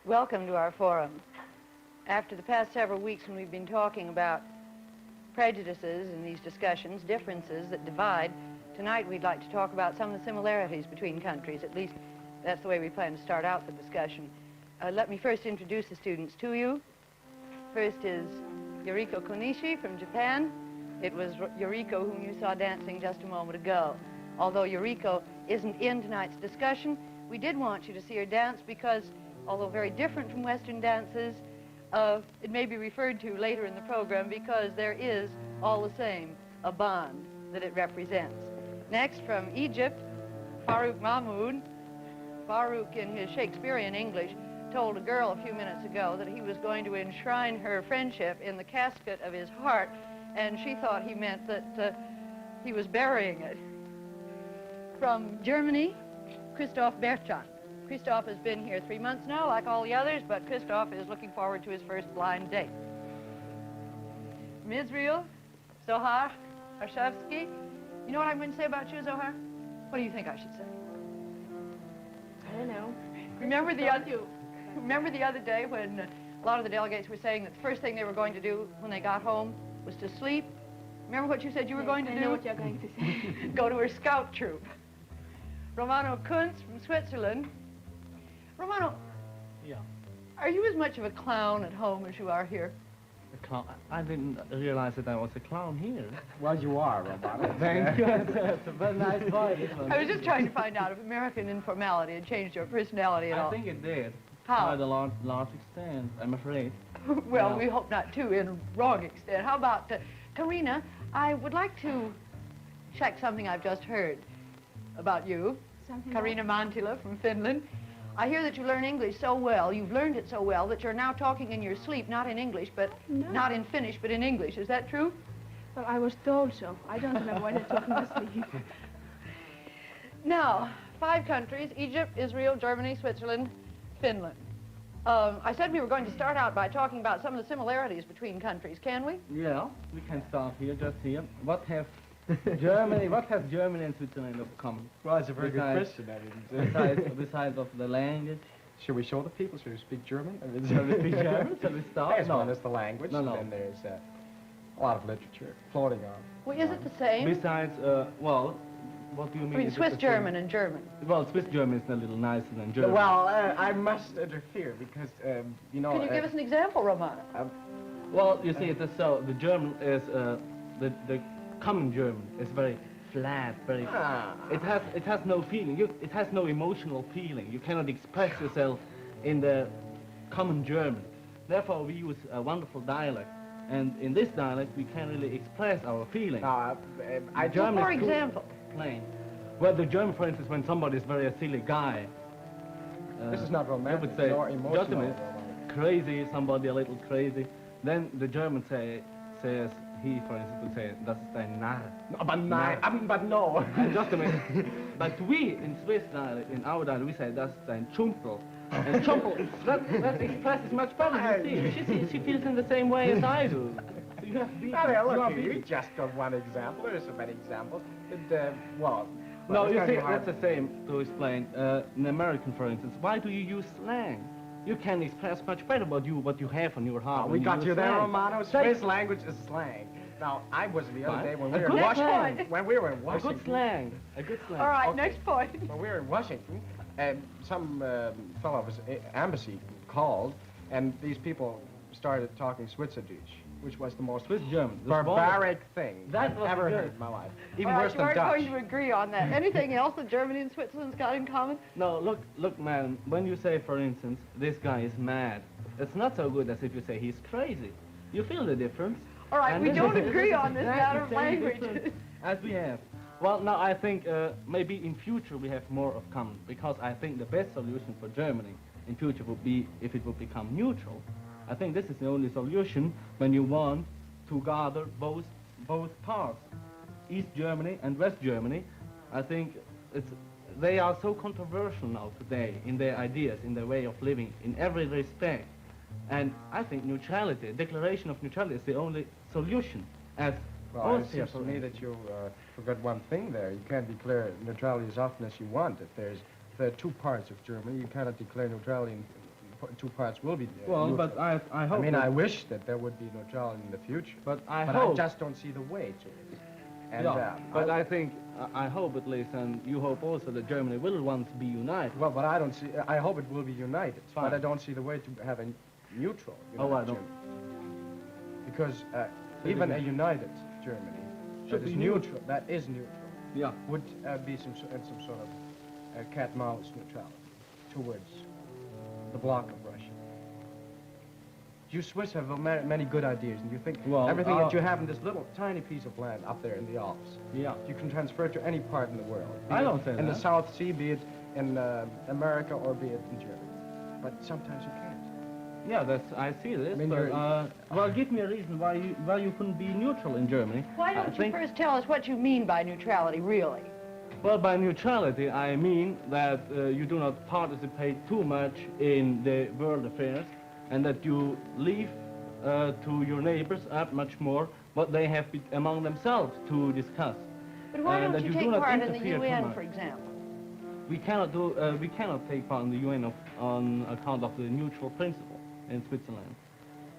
Welcome to our forum. After the past several weeks when we've been talking about prejudices in these discussions, differences that divide, tonight we'd like to talk about some of the similarities between countries. At least that's the way we plan to start out the discussion. Let me first introduce the students to you. First is Yuriko Konishi from Japan. It was Yuriko whom you saw dancing just a moment ago. Although Yuriko isn't in tonight's discussion, we did want you to see her dance because, although very different from Western dances, it may be referred to later in the program because there is, all the same, a bond that it represents. Next, from Egypt, Farouk Mahmoud. Farouk, in his Shakespearean English, told a girl a few minutes ago that he was going to enshrine her friendship in the casket of his heart, and she thought he meant that he was burying it. From Germany, Christoph Bertrand. Christoph has been here 3 months now, like all the others, but Christoph is looking forward to his first blind date. From Israel, Zohar Arshavsky. You know what I'm going to say about you, Zohar? What do you think I should say? I don't know. Remember the other day when a lot of the delegates were saying that the first thing they were going to do when they got home was to sleep? Remember what you said you were going to do? I know what you're going to say. Go to her scout troop. Romano Kuntz from Switzerland. Romano. Yeah. Are you as much of a clown at home as you are here? A clown? I didn't realize that I was a clown here. Well, you are, Romano. Thank you. It's a very nice voice. I was just trying to find out if American informality had changed your personality at all. I think it did. How? Quite a large extent, I'm afraid. Well, Yeah. we hope not too, in a wrong extent. How about, Karina, I would like to check something I've just heard about you. Something Karina Mantila from Finland. I hear that you learn English so well, you've learned it so well, that you're now talking in your sleep, not in English, but No. not in Finnish, but in English. Is that true? Well, I was told so. I don't remember what I told my sleep. Now, 5 countries: Egypt, Israel, Germany, Switzerland, Finland. I said we were going to start out by talking about some of the similarities between countries. Can we? Yeah, we can start here, just here. What has Germany and Switzerland of common? Well, it's a very good question. Besides of the language. Should we show the people? Should we speak German? I mean, Shall we speak German? Shall we start? There's one is the language, No. and then there's a lot of literature floating on. Well, is it the same? Besides, well, what do you mean? I mean, is it Swiss the same? German and German. Well, Swiss German is a little nicer than German. Well, I must interfere because, you know... Can you give us an example, Romano? Well, you see, it's so the German is the common German is very flat, very. It has no feeling. It has no emotional feeling. You cannot express yourself in the common German. Therefore, we use a wonderful dialect, and in this dialect, we can really express our feelings. German For is too example. plain. Well, the German, for instance, when somebody is very a silly guy. This is not you romantic, would say, nor emotional. just a minute, crazy, somebody a little crazy. Then the German says, he, for instance, would say, das ist ein Narr. No, but no. Just a minute. But we, in Swiss dialect, in our dialect, we say, das ist ein Schumpel. And Schumpel, that expresses much better, you see. She feels in the same way as I do. So you have to be... You just got one example. There's so many examples. But, well... No, it's you gonna see, be hard. that's the same to explain. In American, for instance, why do you use slang? You can express much better what you have on your heart. We when got use you there, slang. Romano. Swiss language is slang. Now, I was the other day when we were in Next Washington. point. When we were in A Washington. good slang. A good slang. All right, Okay. next point. When we were in Washington, some fellow of his embassy called, and these people started talking Schweizerdeutsch, which was the most Swiss German. the barbaric thing That I've was ever good. heard in my life. All Even right, worse you than aren't Dutch. going to agree on that. Anything else that Germany and Switzerland's got in common? No, look, man. When you say, for instance, this guy is mad, it's not so good as if you say he's crazy. You feel the difference. All right, And we this don't is- agree this is on this exactly matter of the same language. difference as we have. Well, now I think maybe in future we have more of common, because I think the best solution for Germany in future would be if it would become neutral. I think this is the only solution when you want to gather both parts, East Germany and West Germany. I think they are so controversial now today in their ideas, in their way of living, in every respect. And I think neutrality, declaration of neutrality is the only solution. As Well, it Austria, seems to for me that you forgot one thing there. You can't declare neutrality as often as you want. If there are 2 parts of Germany, you cannot declare neutrality two parts will be Well, neutral. but I hope. I mean, that- I wish that there would be neutrality in the future. But I but hope. I just don't see the way to it. And, Yeah, but I think, I hope at least, and you hope also that Germany will once be united. well, but I don't see. I hope it will be united, Fine. but I don't see the way to have a neutral. Oh, United I don't. Germany. Because So even you- a united Germany Should that is be neutral, that is neutral, Yeah. would be some sort of cat-mouse neutrality towards the bloc of Russia. You Swiss have many good ideas, and you think Well, everything that you have in this little tiny piece of land up there in the Alps, Yeah. you can transfer to any part in the world. Be I it don't say in the that. South Sea, be it in America, or be it in Germany. But sometimes you can't. Yeah, I see this. I mean, but, you're- well, give me a reason why you couldn't be neutral in Germany. Why I don't you think- first tell us what you mean by neutrality, really? Well, by neutrality, I mean that you do not participate too much in the world affairs, and that you leave to your neighbors up much more what they have among themselves to discuss. But why And don't that you you do take not part in the interfere too UN, much. for example? We cannot take part in the UN on account of the neutral principle in Switzerland.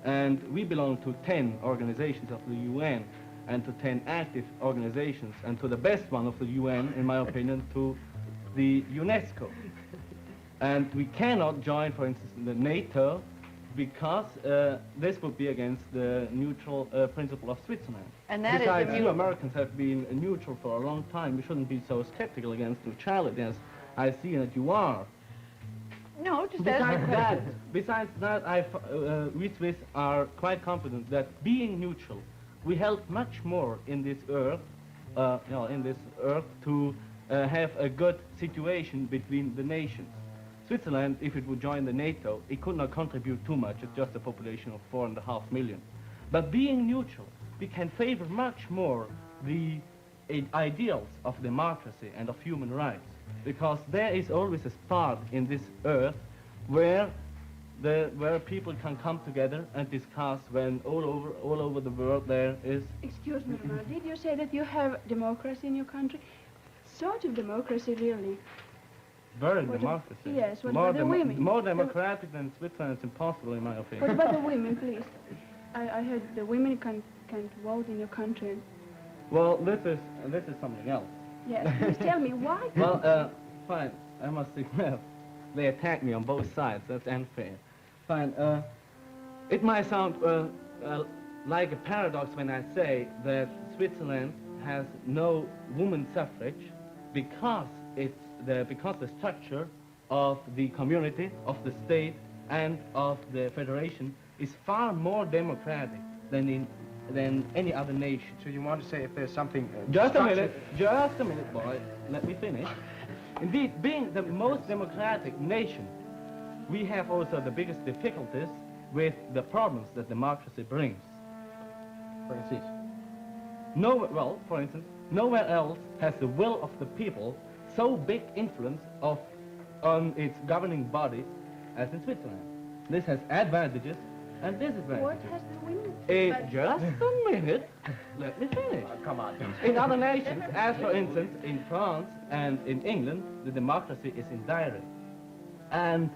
And we belong to 10 organizations of the UN, and to 10 active organizations, and to the best one of the UN, in my opinion, to the UNESCO. And we cannot join, for instance, the NATO, because this would be against the neutral principle of Switzerland. And that is Besides, you immutable. Americans have been neutral for a long time. We shouldn't be so skeptical against neutrality as I see that you are. No, just Besides that, we Swiss are quite confident that being neutral, we help much more in this earth, to have a good situation between the nations. Switzerland, if it would join the NATO, it could not contribute too much. It's just a population of 4.5 million. But being neutral, we can favor much more the ideals of democracy and of human rights, because there is always a spot in this earth where people can come together and discuss when all over the world there is. Excuse me, Ronald, did you say that you have democracy in your country? Sort of democracy, really. Very What democracy. yes, what more about the women? More democratic than Switzerland is impossible, in my What opinion. about the women, please? I heard the women can't vote in your country. Well, this is something else. Yes, please tell me why. Well, fine. I must admit, they attack me on both sides. That's unfair. Fine. It might sound like a paradox when I say that Switzerland has no woman suffrage because the structure of the community, of the state, and of the federation is far more democratic than any other nation. So you want to say if there's something... Just a minute, boy. Let me finish. Indeed, being the most democratic nation, we have also the biggest difficulties with the problems that democracy brings. For instance, For instance, nowhere else has the will of the people so big influence on its governing bodies as in Switzerland. This has advantages and disadvantages. What has the women? Just a minute. Let me finish. come on. In other nations, as for instance in France and in England, the democracy is indirect. And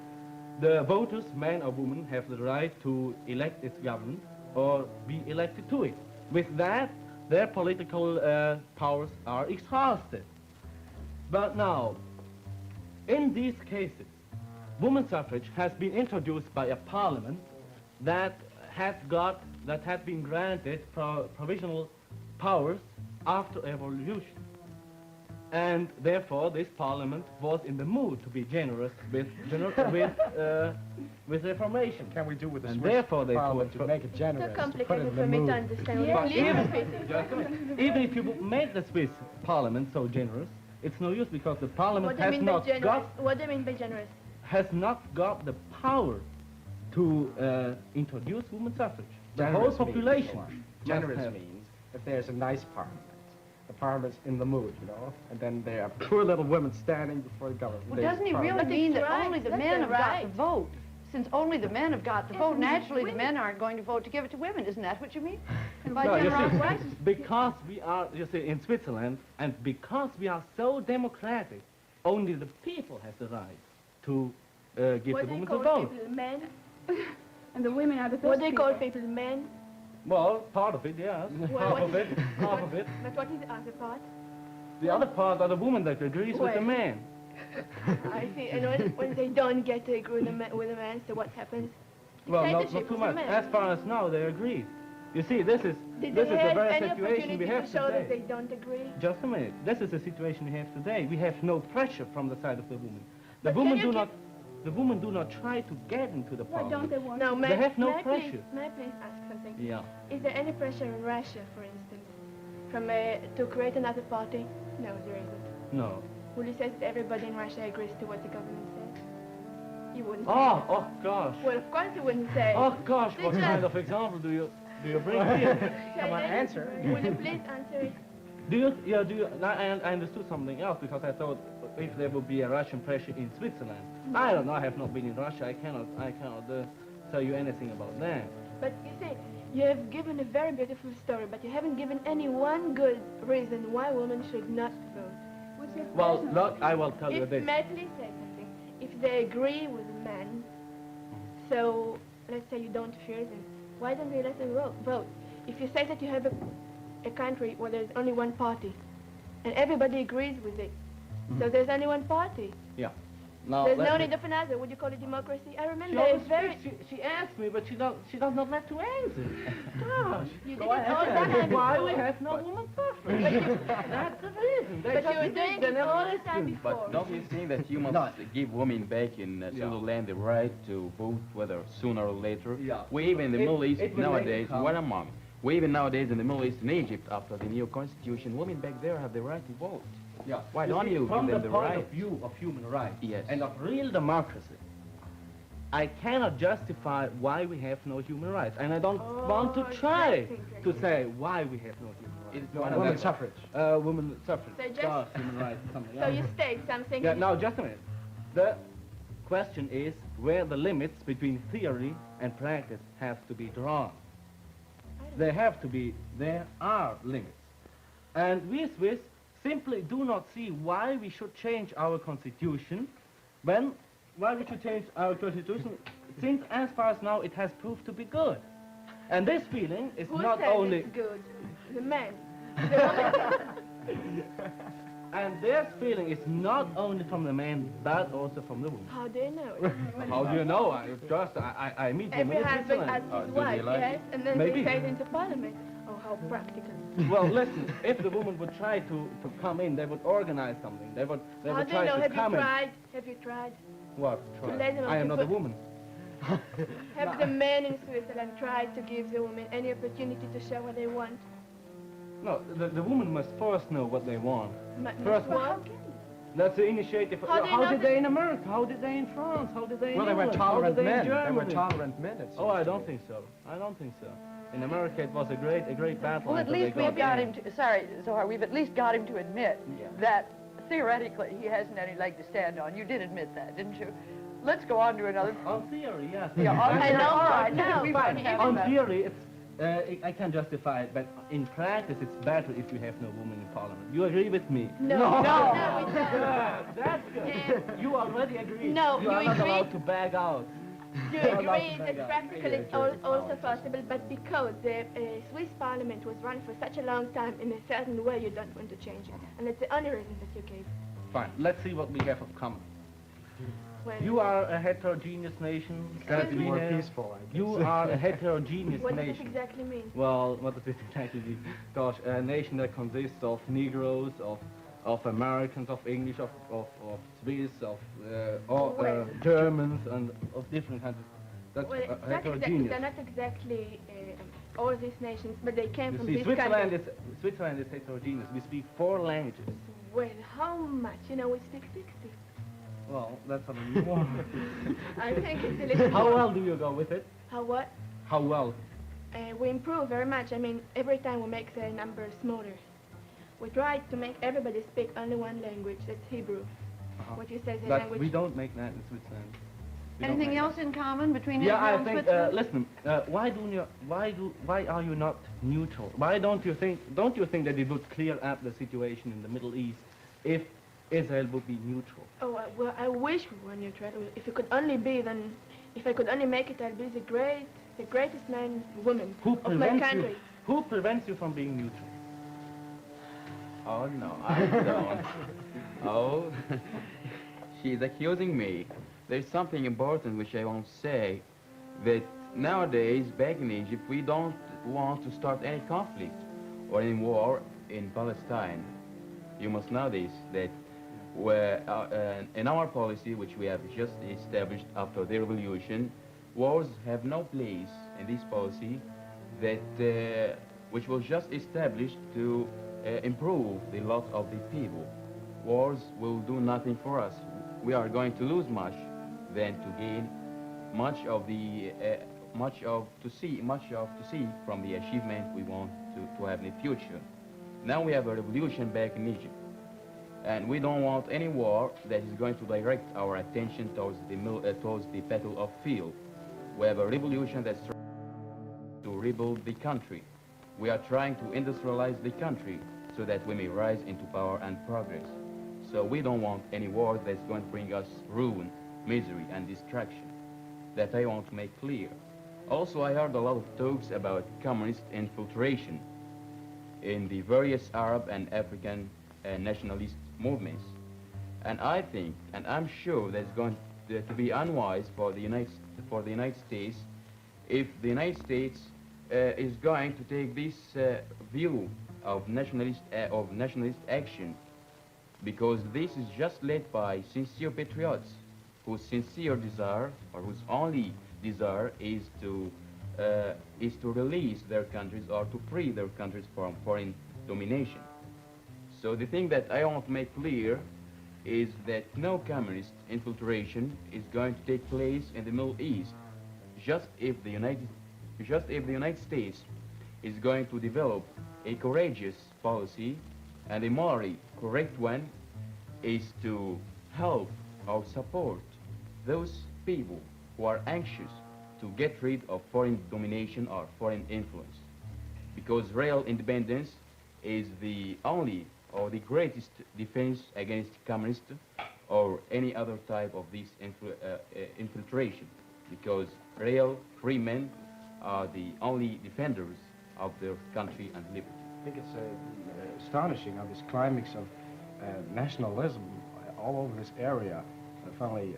the voters, men or women, have the right to elect its government or be elected to it. With that, their political powers are exhausted. But now, in these cases, woman suffrage has been introduced by a parliament that had been granted provisional powers after a revolution. And therefore, this parliament was in the mood to be generous with reformation. Can we do with the And Swiss therefore they parliament put- to make it generous? So to put it complicated in the for me to mood? understand. Yeah, what yeah. Even if you made the Swiss parliament so generous, it's no use because the parliament What do you has mean by not generous? got What do you mean by generous? the power to introduce woman suffrage. The Generous whole means, population. Omar, must Generous have- means if there's a nice parliament. The parliament's in the mood, and then there are poor little women standing before the government. Well, doesn't he really But mean it's that right. only the That's men the have got right. the vote? Since only the men have got the Yes, vote, and naturally the women- men aren't going to vote to give it to women. Isn't that what you mean? And by No, you general see, rights? because we are, in Switzerland, and because we are so democratic, only the people have the right to give What the they woman call the vote. people men? And the women are the best What they call people. people men? Well, part of it, yes. Well, half of it, half of it. But what is the other part? The other part are the woman that agrees with the Well. man. I see. And when they don't get to agree with the man, so what happens? Well, not Dictatorship too of the much. man. As far as now, they agree. You see, this is Did the they have very any situation opportunity we have to show that they today. don't agree? Just a minute. This is the situation we have today. We have no pressure from the side of the woman. The But woman can you the women do not try to get into the Why don't parliament. they want No, to? may, have no may I pressure. Please, may I please ask something? Yeah. Is there any pressure in Russia, for instance, to create another party? No, there isn't. No. Will you say that everybody in Russia agrees to what the government says? You wouldn't say Oh, that. oh gosh. Well, of course you wouldn't say. Oh gosh, what Just- kind of example do you bring here? Say Come on, that. answer. Will you please answer it? I understood something else because I thought if there would be a Russian pressure in Switzerland. I don't know, I have not been in Russia, I cannot tell you anything about that. But you see, you have given a very beautiful story, but you haven't given any one good reason why women should not vote. What's your Well, personal- look, I will tell you If, this. may I please say something? If they agree with men, so let's say you don't fear them, why don't they let them vote? If you say that you have a country where there's only one party, and everybody agrees with it, so there's only one party. Yeah. Now, There's let no me- need of another. Would you call it democracy? I She remember a always very... speaks, she asks me, but she does not let to answer. Gosh. You did Go it all the ahead. time Why before. we have no woman suffrage? That's the reason. They But just you were think doing they it never all the listen. time before. But don't you think that you must No. give women back in Switzerland the right to vote, whether sooner or later? Yeah. We even in the Middle East it will make nowadays, it come. what among? We even nowadays in the Middle East and Egypt, after the new constitution, women back there have the right to vote. Yeah. Why don't see, you from give them the the point right? of view of human rights Yes. and of real democracy, I cannot justify why we have no human rights, and I don't want to try exactly. to say why we have no human rights. It's No, one I of don't Women's know. suffrage. Women suffrage. So just- Gosh, human rights, something So else. you state something... Yeah, now just a minute. The question is where the limits between theory and practice have to be drawn. There are limits. And we Swiss simply do not see why we should change our constitution why we should change our constitution since as far as now it has proved to be good. And this feeling is Who not says only it's good? The men. and this feeling is not only from the man but also from the woman. How do you know? How do you know? I meet women Every in husband Switzerland. asks his do they wife, like yes, it? and then Maybe. they say it into parliament. Oh, how practical. Well, listen, if the woman would try to come in, they would organize something. They would How would do you try know? to Have you come in. tried? Have you tried? What? To Try? let them I am to not a put- woman. Have the men in Switzerland tried to give the women any opportunity to show what they want? No, the woman must first know what they want. First, What? that's the initiative. How do you know did that- they in America? How did they in France? How did they in Well, they were England? How tolerant did they in men. They were Germany? tolerant men. it Oh, I seems to don't me. think so. I don't think so. In America, it was a great battle. Well, at until least they we've got in. him to, sorry, Zohar, we've at least got him to admit that theoretically he hasn't any leg to stand on. You did admit that, didn't you? Let's go on to another. On theory, yes. Yeah, on I theory, know, all right, now, we fine. might have On that. theory, it's I can justify it, but in practice, it's better if you have no woman in parliament. You agree with me? No. No. No, we don't. Good. That's good. You already agreed. No, you are you not agreed. allowed to back out. You Well, agree that's that mega. practically it's also possible, but because the Swiss parliament was run for such a long time in a certain way, you don't want to change it. And that's the only reason that you gave. Fine. Let's see what we have of common. When You are a heterogeneous nation. Excuse that me? we More have. peaceful, I guess. You are a heterogeneous what does it nation. exactly mean? Well, what does it exactly mean? Gosh, a nation that consists of Negroes, of Americans, of English, of Swiss, Well. Germans, and of different countries. That's Well, it's not heterogeneous. they're not exactly all these nations, but they came You from see, this Switzerland country. is heterogeneous. We speak 4 languages. Well, how much? You know, we speak 60. Well, that's a little more. I think it's a little How more. well do you go with it? How what? How well? We improve very much. I mean, every time we make the number smaller. We try to make everybody speak only one language, that's Hebrew. What you say is a But language. we don't make that in Switzerland. We don't Anything make else in common between Yeah, Israel I and think. Switzerland? Listen, why are you not neutral? Why don't you think that it would clear up the situation in the Middle East if Israel would be neutral. Oh, well, I wish we were neutral. If it could only be, then if I could only make it, I'll be the greatest man, woman of my country. Who prevents you from being neutral? Oh, no, I don't. Oh, she's accusing me. There's something important which I won't say, that nowadays, back in Egypt, we don't want to start any conflict or any war in Palestine. You must know this, that in our policy, which we have just established after the revolution, wars have no place in this policy, that which was just established to improve the lot of the people. Wars will do nothing for us. We are going to lose much than to gain much to see from the achievement we want to have in the future. Now we have a revolution back in Egypt, and we don't want any war that is going to direct our attention towards the battle of field. We have a revolution that's trying to rebuild the country. We are trying to industrialize the country so that we may rise into power and progress. So we don't want any war that's going to bring us ruin, misery, and destruction. That I want to make clear. Also, I heard a lot of talks about communist infiltration in the various Arab and African nationalist movements. And I think, and I'm sure that it's going to be unwise for the United States if the United States is going to take this view of nationalist action, because this is just led by sincere patriots whose sincere desire, or whose only desire, is to release their countries or to free their countries from foreign domination. So the thing that I want to make clear is that no communist infiltration is going to take place in the Middle East, just if the United States is going to develop a courageous policy, and a morally correct one is to help or support those people who are anxious to get rid of foreign domination or foreign influence. Because real independence is the only or the greatest defense against communist or any other type of this infiltration. Because real free men are the only defenders of their country and liberty. I think it's astonishing how this climax of nationalism all over this area finally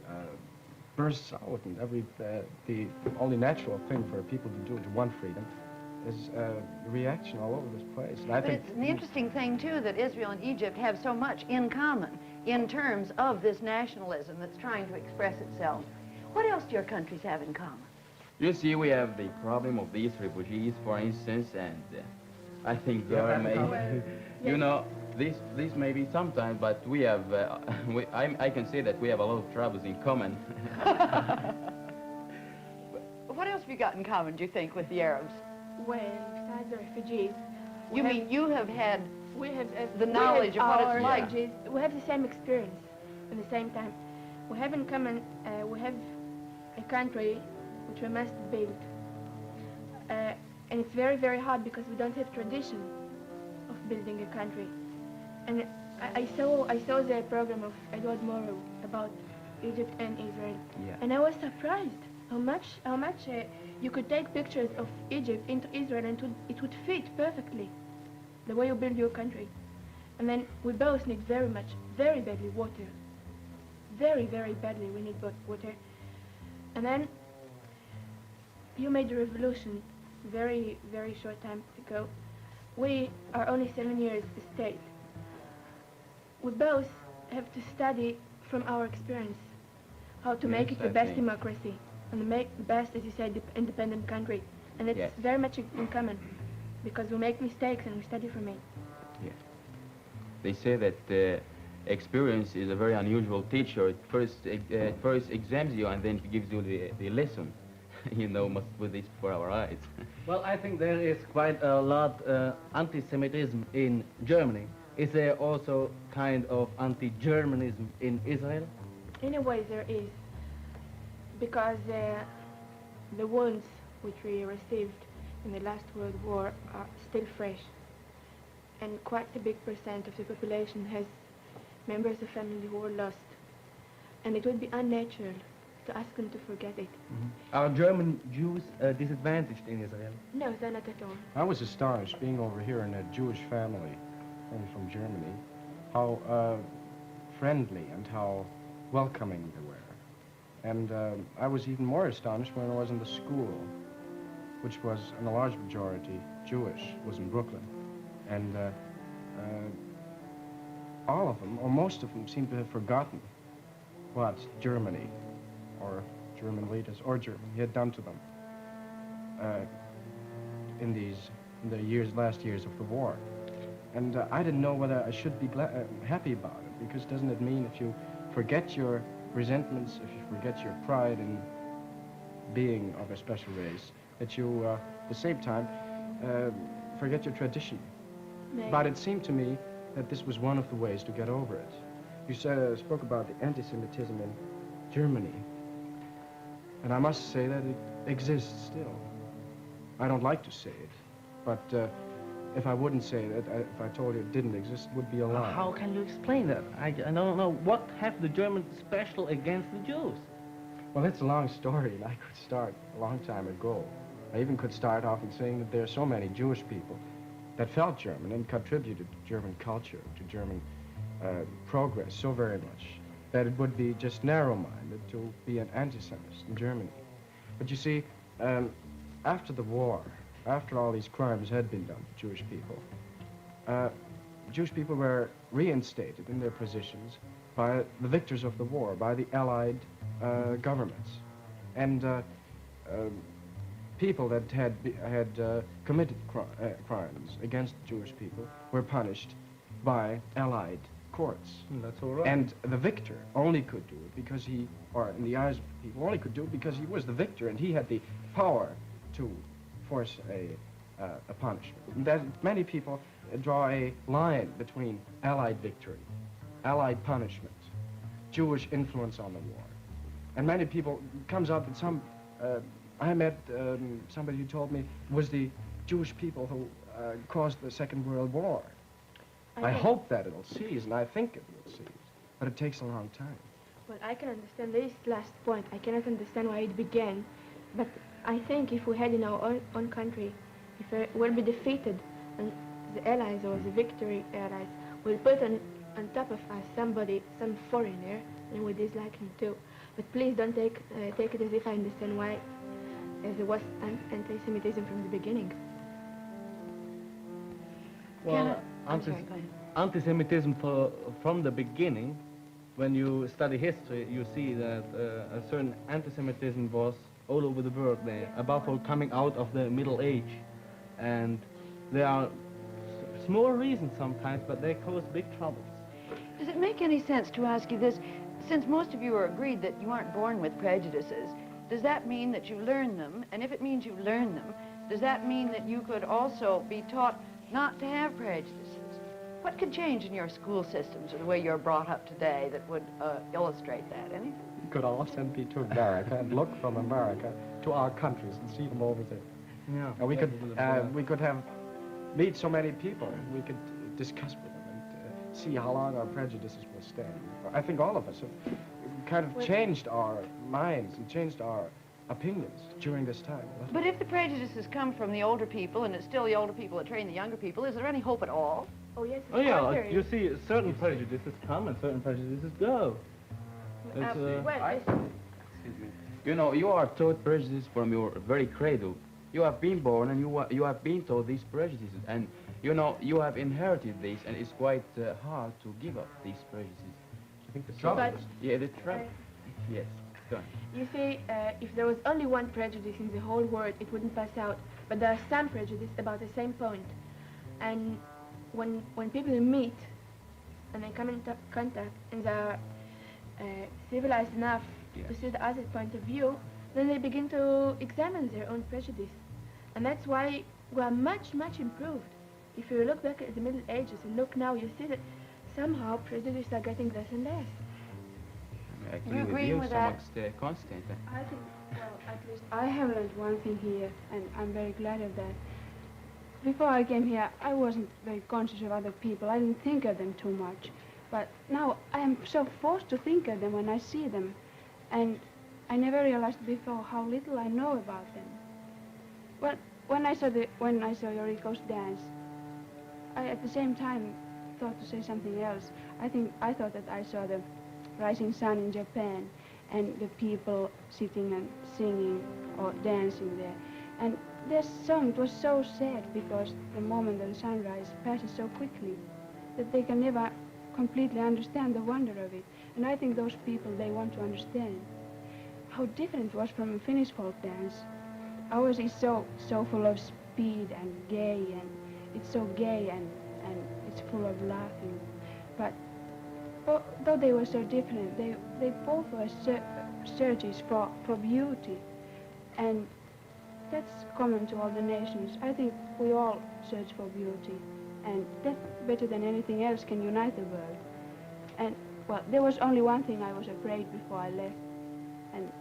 bursts out, and the only natural thing for people to do to want freedom is reaction all over this place. And I think it's the interesting thing, too, that Israel and Egypt have so much in common in terms of this nationalism that's trying to express itself. What else do your countries have in common? You see, we have the problem of these refugees, for instance, and I think there may, you know, this may be sometimes, but we have, I can say that we have a lot of troubles in common. What else have you got in common, do you think, with the Arabs? Well, besides the refugees, You mean you have had we have the knowledge of what it's like? refugees. We have the same experience at the same time. We have in common, we have a country which we must build. And it's very, very hard because we don't have tradition of building a country. And I saw the program of Edward Morrow about Egypt and Israel, and I was surprised how much you could take pictures of Egypt into Israel and it would fit perfectly the way you build your country. And then we both need very badly water. Very, very badly we need water. And then you made a revolution very, very short time ago. We are only 7 years a state. We both have to study from our experience how to make it the best democracy and make the best, as you said, independent country. And it's very much in common because we make mistakes and we study from it. Yeah. They say that experience is a very unusual teacher. It first examines you and then gives you the lesson. You know, must put this before our eyes. Well, I think there is quite a lot anti-Semitism in Germany. Is there also kind of anti-Germanism in Israel? In a way there is, because the wounds which we received in the last World War are still fresh, and quite a big percent of the population has members of family who were lost. And it would be unnatural to ask them to forget it. Are German Jews disadvantaged in Israel? No, they're not at all. I was astonished being over here in a Jewish family, coming from Germany, how friendly and how welcoming they were. And I was even more astonished when I was in the school, which was in a large majority Jewish, was in Brooklyn. And all of them, or most of them, seemed to have forgotten what Germany, or German leaders, or Germany had done to them in the last years of the war. And I didn't know whether I should be happy about it, because doesn't it mean if you forget your resentments, if you forget your pride in being of a special race, that you, at the same time, forget your tradition? Maybe. But it seemed to me that this was one of the ways to get over it. You spoke about the anti-Semitism in Germany, and I must say that it exists still. I don't like to say it, but if I wouldn't say it, if I told you it didn't exist, it would be a lie. How can you explain that? I don't know. What have the Germans special against the Jews? Well, it's a long story, and I could start a long time ago. I even could start off in saying that there are so many Jewish people that felt German and contributed to German culture, to German progress so very much, that it would be just narrow-minded to be an anti-Semite in Germany. But you see, after the war, after all these crimes had been done to Jewish people were reinstated in their positions by the victors of the war, by the Allied governments. And people that had committed crimes against Jewish people were punished by Allied courts. That's all right. And the victor only could do it because he, or in the eyes of people, only could do it because he was the victor and he had the power to force a punishment. And that many people draw a line between Allied victory, Allied punishment, Jewish influence on the war. And many people, comes out that some, I met somebody who told me it was the Jewish people who caused the Second World War. I hope that it'll cease, and I think it will cease, but it takes a long time. Well, I can understand this last point. I cannot understand why it began, but I think if we had in our own country, if we will be defeated, and the allies or the victory allies will put on top of us somebody, some foreigner, and we dislike him too. But please don't take it as if I understand why there was anti-Semitism from the beginning. Well, I'm sorry, go ahead. anti-Semitism from the beginning, when you study history, you see that a certain anti-Semitism was all over the world there, above all coming out of the Middle Age. And there are small reasons sometimes, but they cause big troubles. Does it make any sense to ask you this? Since most of you are agreed that you aren't born with prejudices, does that mean that you learn them? And if it means you learn them, does that mean that you could also be taught not to have prejudices? What could change in your school systems or the way you're brought up today that would illustrate that? Anything? You could all send me to America and look from America to our countries and see them over there. Yeah. And we could meet so many people, and we could discuss with them and see how long our prejudices will stand. I think all of us have kind of changed our minds and changed our opinions during this time. But if the prejudices come from the older people, and it's still the older people that train the younger people, is there any hope at all? Oh yes, Oh yeah, there is. you see, certain prejudices come and certain prejudices go. It's, Excuse me. You know, you are taught prejudice from your very cradle. You have been born and you have been taught these prejudices, and you know you have inherited these, and it's quite hard to give up these prejudices. I think the trouble But is, Yeah, the trouble. Yes, go on. you see, if there was only one prejudice in the whole world, it wouldn't pass out. But there are some prejudices about the same point. And when people meet and they come into contact and they're civilized enough to see the other point of view, then they begin to examine their own prejudice. And that's why we are much, much improved. If you look back at the Middle Ages and look now, you see that somehow prejudices are getting less and less. I You agree with agree you, with somewhat that? constant. I think, well, at least I have learned one thing here, and I'm very glad of that. Before I came here, I wasn't very conscious of other people. I didn't think of them too much. But now I am so forced to think of them when I see them, and I never realized before how little I know about them. But when I saw Yoriko's dance, I at the same time thought to say something else. I thought that I saw the rising sun in Japan and the people sitting and singing or dancing there. And their song was so sad because the moment of the sunrise passes so quickly that they can never completely understand the wonder of it. And I think those people, they want to understand how different it was from a Finnish folk dance. Ours is so full of speed and gay, and it's so gay and it's full of laughing. But though they were so different, they both were searches for beauty, and that's common to all the nations. I think we all search for beauty, and that better than anything else can unite the world. And well, there was only one thing I was afraid before I left, and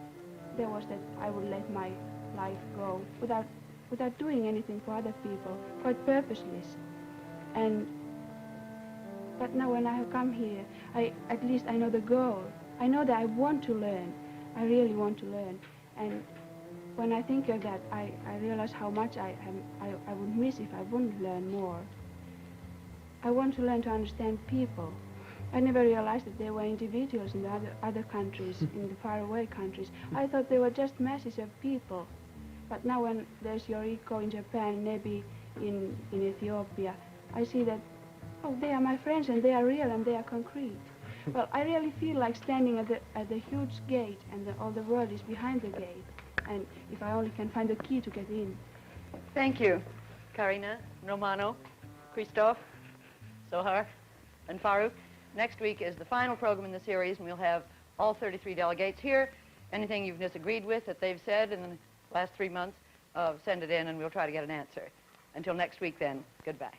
there was that I would let my life go without doing anything for other people, quite purposeless. But now when I have come here, at least I know the goal. I know that I want to learn. I really want to learn. And when I think of that, I realize how much I would miss if I wouldn't learn more. I want to learn to understand people. I never realized that there were individuals in the other countries, in the faraway countries. I thought they were just masses of people. But now when there's Yoriko in Japan, maybe in Ethiopia, I see that, oh, they are my friends and they are real and they are concrete. Well, I really feel like standing at the huge gate, and all the world is behind the gate. And if I only can find the key to get in. Thank you, Karina, Romano, Christoph, Sohar, and Faruk. Next week is the final program in the series, and we'll have all 33 delegates here. Anything you've disagreed with that they've said in the last 3 months, send it in, and we'll try to get an answer. Until next week, then, goodbye.